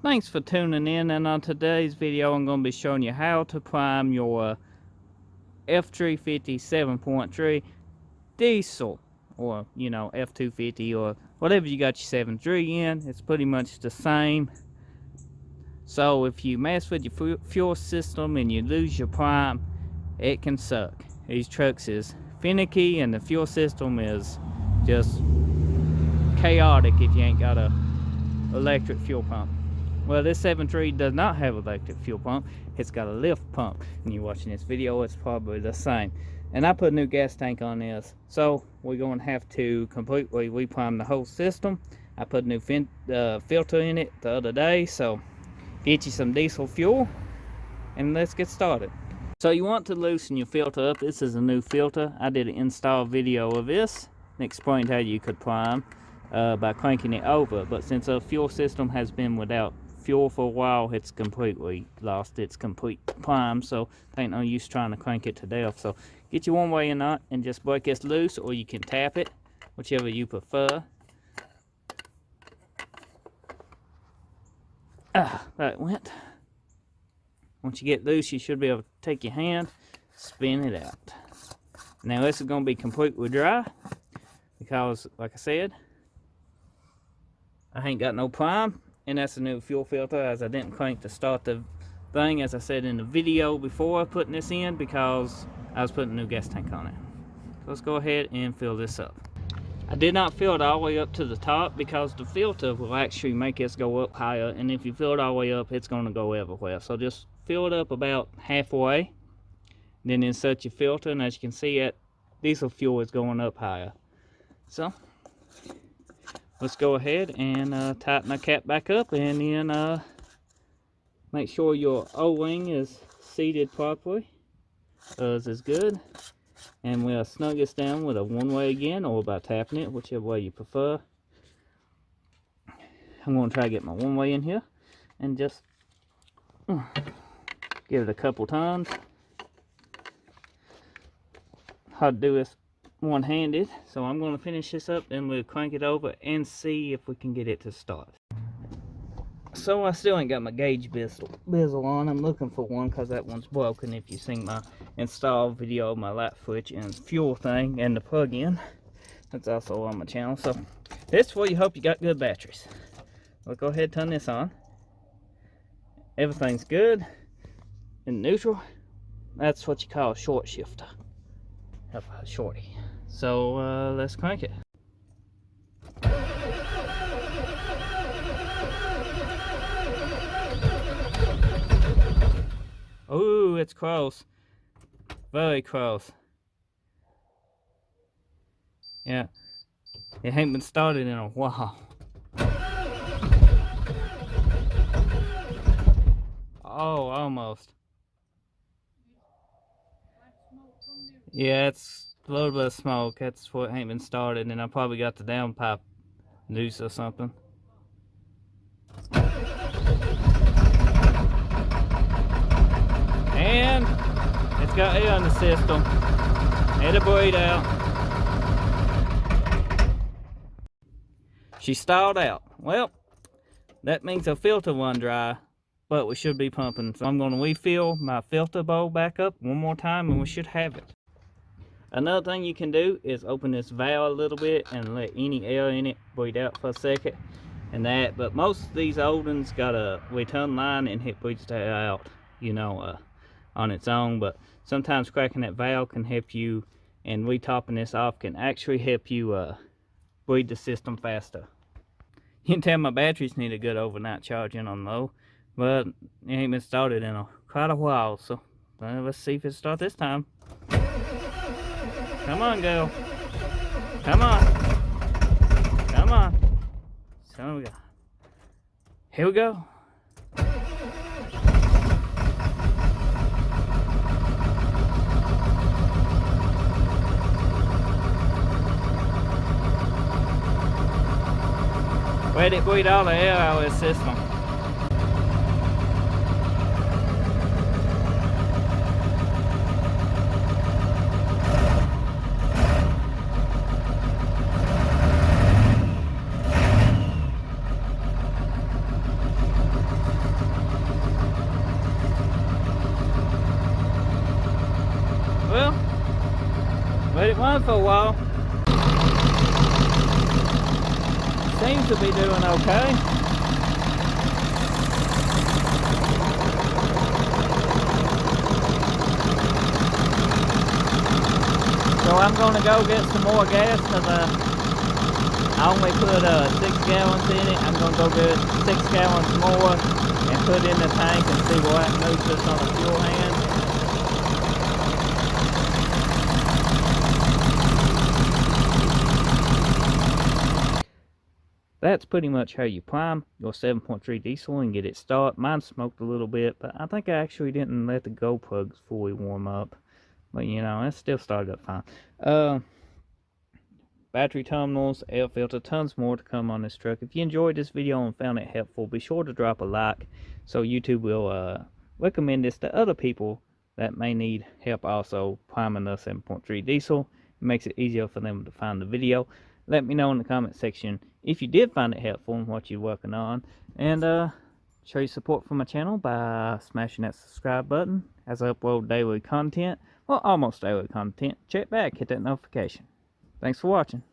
Thanks for tuning in, and on today's video I'm going to be showing you how to prime your F350 7.3 diesel, or F250, or whatever you got your 7.3 in. It's pretty much the same. So if you mess with your fuel system and you lose your prime, it can suck. These trucks is finicky and the fuel system is just chaotic if you ain't got a electric fuel pump. Well, this 7.3 does not have electric fuel pump. It's got a lift pump. And you're watching this video, it's probably the same. And I put a new gas tank on this, so we're going to have to completely reprime the whole system. I put a new filter in it the other day, so get you some diesel fuel and let's get started. So you want to loosen your filter up. This is a new filter. I did an install video of this and explained how you could prime by cranking it over, but since our fuel system has been without fuel for a while, it's completely lost its complete prime, so ain't no use trying to crank it to death. So get your one-way nut and just break this loose, or you can tap it, whichever you prefer. That went. Once you get loose, you should be able to take your hand, spin it out. Now this is going to be completely dry because, like I said, I ain't got no prime, and that's a new fuel filter, as I didn't crank to start the thing, as I said in the video before putting this in, because I was putting a new gas tank on it. So let's go ahead and fill this up. I did not fill it all the way up to the top because the filter will actually make this go up higher, and if you fill it all the way up, it's going to go everywhere. So just fill it up about halfway, then insert your filter, and as you can see, that diesel fuel is going up higher. So let's go ahead and tighten the cap back up, and then make sure your O-ring is seated properly. This is good. And we'll snug this down with a one-way again, or by tapping it, whichever way you prefer. I'm going to try to get my one-way in here and just give it a couple times. Hard to do this one-handed, so I'm going to finish this up, then we'll crank it over and see if we can get it to start. So I still ain't got my gauge bezel on. I'm looking for one because that one's broken. If you've seen my install video, my light switch and fuel thing and the plug-in, that's also on my channel. So this for you hope you got good batteries. We'll go ahead and turn this on. Everything's good in neutral. That's what you call a short shifter. A shorty. So let's crank it. Oh, it's close. Very close. Yeah. It ain't been started in a while. Oh, almost. Yeah, it's a little bit of smoke. That's what ain't been started, and I probably got the downpipe loose or something. And it's got air in the system. It'll breathe out. She stalled out. Well, that means her filter run dry, but we should be pumping. So I'm going to refill my filter bowl back up one more time, and we should have it. Another thing you can do is open this valve a little bit and let any air in it breathe out for a second. And that, but most of these old ones got a return line and it breathes that out, on its own. But sometimes cracking that valve can help you, and retopping this off can actually help you breathe the system faster. You can tell my batteries need a good overnight charging on low, but it ain't been started in quite a while. So let's see if it starts this time. Come on, girl. Come on. Come on. So we go. Here we go. Let it breathe all the air out of the system. it run for a while. Seems to be doing okay. So I'm gonna go get some more gas because I only put 6 gallons in it. I'm gonna go get 6 gallons more and put in the tank and see what moves us on the fuel hand. That's pretty much how you prime your 7.3 diesel and get it started. Mine smoked a little bit, but I think I actually didn't let the glow plugs fully warm up. But you know, it still started up fine. Battery terminals, air filter, tons more to come on this truck. If you enjoyed this video and found it helpful, be sure to drop a like so YouTube will recommend this to other people that may need help also priming the 7.3 diesel. It makes it easier for them to find the video. Let me know in the comment section if you did find it helpful and what you're working on. And show your support for my channel by smashing that subscribe button as I upload daily content. Well, almost daily content. Check back, hit that notification. Thanks for watching.